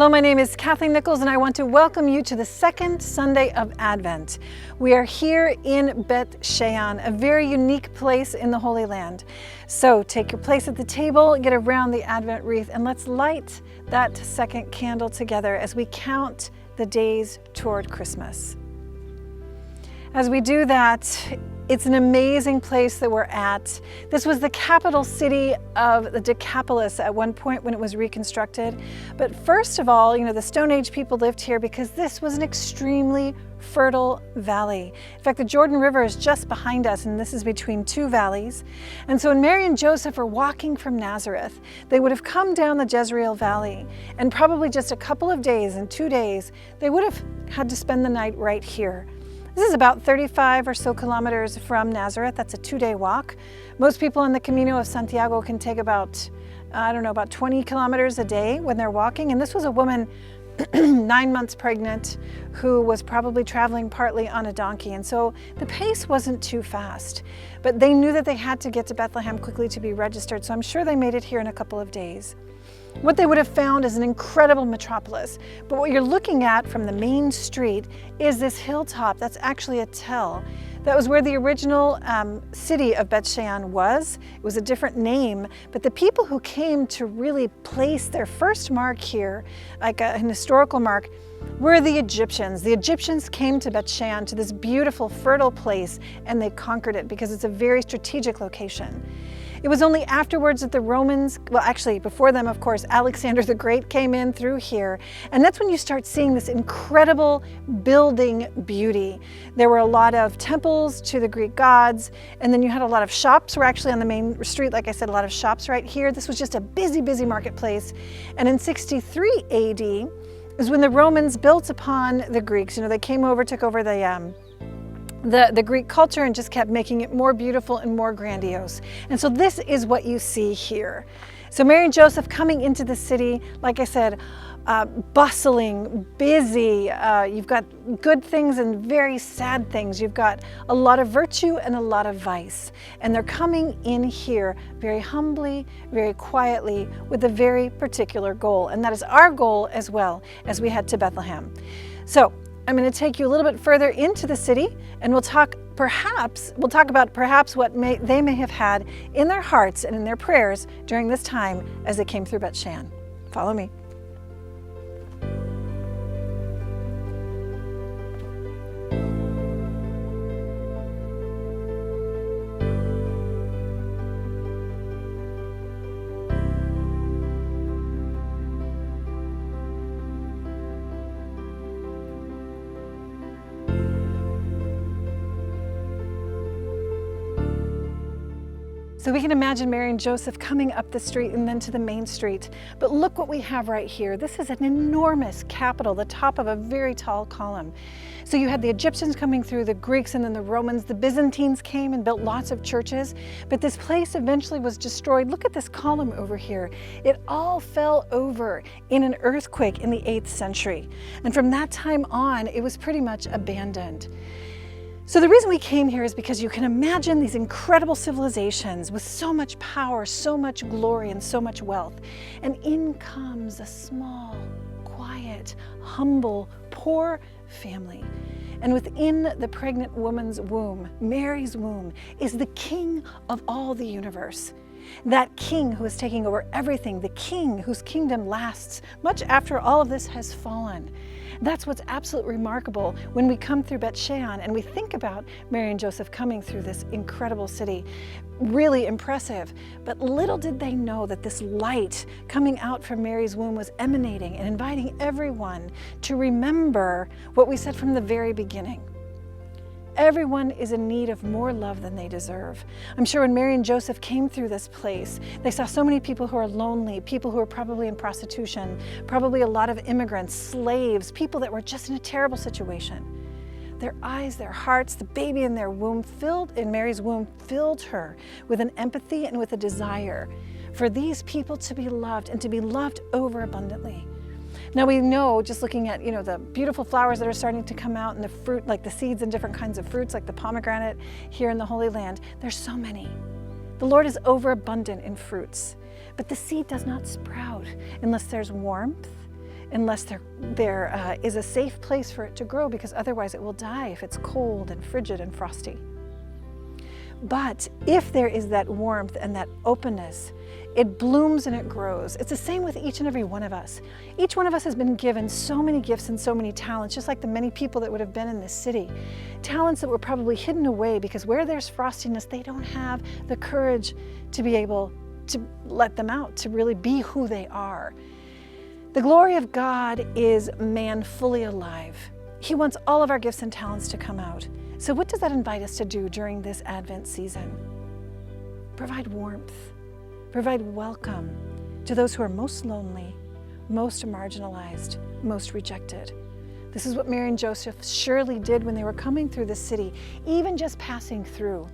Hello, my name is Kathleen Nichols and I want to welcome you to the second Sunday of Advent. We are here in Beit Shean, a very unique place in the Holy Land. So take your place at the table, get around the Advent wreath, and let's light that second candle together as we count the days toward Christmas. As we do that, it's an amazing place that we're at. This was the capital city of the Decapolis at one point when it was reconstructed. But first of all, the Stone Age people lived here because this was an extremely fertile valley. In fact, the Jordan River is just behind us, and this is between two valleys. And so when Mary and Joseph are walking from Nazareth, they would have come down the Jezreel Valley, and probably just a couple of days, in 2 days, they would have had to spend the night right here. This is about 35 or so kilometers from Nazareth. That's a 2-day walk. Most people on the Camino of Santiago can take about 20 kilometers a day when they're walking. And this was a woman 9 months pregnant who was probably traveling partly on a donkey. And so the pace wasn't too fast, but they knew that they had to get to Bethlehem quickly to be registered. So I'm sure they made it here in a couple of days. What they would have found is an incredible metropolis, but what you're looking at from the main street is this hilltop. That's actually a tell. That was where the original city of Beit Shean was. It was a different name, but the people who came to really place their first mark here, like an historical mark, were the Egyptians. The Egyptians came to Beit Shean, to this beautiful, fertile place, and they conquered it because it's a very strategic location. It was only afterwards that the Romans, well, actually before them, of course, Alexander the Great came in through here. And that's when you start seeing this incredible building beauty. There were a lot of temples to the Greek gods, and then you had a lot of shops. We're actually on the main street, like I said, a lot of shops right here. This was just a busy, busy marketplace. And in 63 AD is when the Romans built upon the Greeks. They came over, took over the Greek culture and just kept making it more beautiful and more grandiose. And so this is what you see here. So Mary and Joseph coming into the city, like I said, bustling, busy. You've got good things and very sad things. You've got a lot of virtue and a lot of vice. And they're coming in here very humbly, very quietly, with a very particular goal. And that is our goal as well as we head to Bethlehem. So I'm going to take you a little bit further into the city, and we'll talk about perhaps what they may have had in their hearts and in their prayers during this time as they came through Beit Shean. Follow me. So we can imagine Mary and Joseph coming up the street and then to the main street. But look what we have right here. This is an enormous capital, the top of a very tall column. So you had the Egyptians coming through, the Greeks, and then the Romans. The Byzantines came and built lots of churches, but this place eventually was destroyed. Look at this column over here. It all fell over in an earthquake in the 8th century. And from that time on, it was pretty much abandoned. So the reason we came here is because you can imagine these incredible civilizations with so much power, so much glory, and so much wealth. And in comes a small, quiet, humble, poor family. And within the pregnant woman's womb, Mary's womb, is the King of all the universe. That King who is taking over everything, the King whose kingdom lasts much after all of this has fallen. That's what's absolutely remarkable when we come through Beit Shean and we think about Mary and Joseph coming through this incredible city. Really impressive. But little did they know that this light coming out from Mary's womb was emanating and inviting everyone to remember what we said from the very beginning. Everyone is in need of more love than they deserve. I'm sure when Mary and Joseph came through this place, they saw so many people who are lonely, people who are probably in prostitution, probably a lot of immigrants, slaves, people that were just in a terrible situation. Their eyes, their hearts, the baby in their womb in Mary's womb filled her with an empathy and with a desire for these people to be loved and to be loved overabundantly. Now we know, just looking at the beautiful flowers that are starting to come out and the fruit, like the seeds and different kinds of fruits, like the pomegranate here in the Holy Land, there's so many. The Lord is overabundant in fruits, but the seed does not sprout unless there's warmth unless there is a safe place for it to grow, because otherwise it will die if it's cold and frigid and frosty. But if there is that warmth and that openness, it blooms and it grows. It's the same with each and every one of us. Each one of us has been given so many gifts and so many talents, just like the many people that would have been in this city. Talents that were probably hidden away because where there's frostiness, they don't have the courage to be able to let them out, to really be who they are. The glory of God is man fully alive. He wants all of our gifts and talents to come out. So what does that invite us to do during this Advent season? Provide warmth, provide welcome to those who are most lonely, most marginalized, most rejected. This is what Mary and Joseph surely did when they were coming through the city, even just passing through.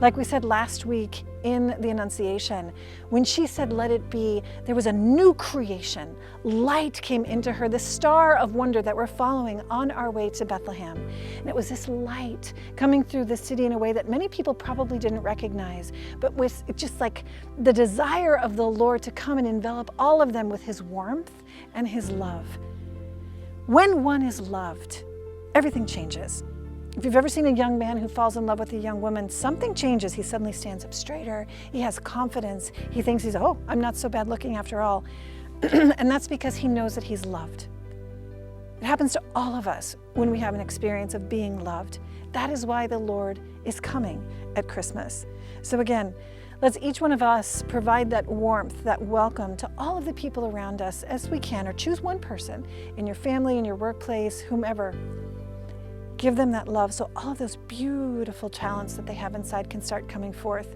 Like we said last week in the Annunciation, when she said, "Let it be," there was a new creation. Light came into her, the star of wonder that we're following on our way to Bethlehem. And it was this light coming through the city in a way that many people probably didn't recognize, but was just like the desire of the Lord to come and envelop all of them with his warmth and his love. When one is loved, everything changes. If you've ever seen a young man who falls in love with a young woman, something changes. He suddenly stands up straighter. He has confidence. He thinks I'm not so bad looking after all. And that's because he knows that he's loved. It happens to all of us when we have an experience of being loved. That is why the Lord is coming at Christmas. So again, let's each one of us provide that warmth, that welcome to all of the people around us as we can, or choose one person in your family, in your workplace, whomever. Give them that love so all of those beautiful talents that they have inside can start coming forth.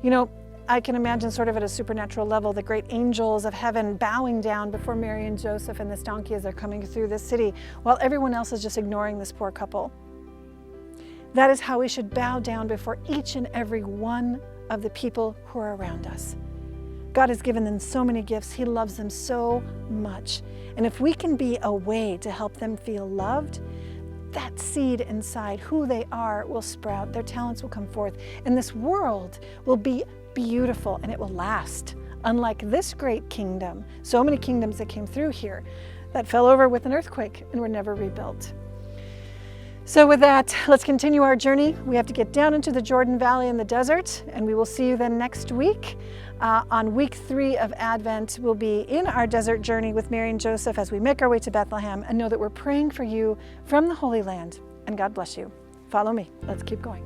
You know, I can imagine sort of at a supernatural level, the great angels of heaven bowing down before Mary and Joseph and this donkey as they're coming through this city, while everyone else is just ignoring this poor couple. That is how we should bow down before each and every one of the people who are around us. God has given them so many gifts. He loves them so much. And if we can be a way to help them feel loved, that seed inside who they are will sprout, their talents will come forth, and this world will be beautiful and it will last. Unlike this great kingdom, so many kingdoms that came through here that fell over with an earthquake and were never rebuilt. So with that, let's continue our journey. We have to get down into the Jordan Valley in the desert, and we will see you then next week. On week 3 of Advent, we'll be in our desert journey with Mary and Joseph as we make our way to Bethlehem, and know that we're praying for you from the Holy Land. And God bless you. Follow me. Let's keep going.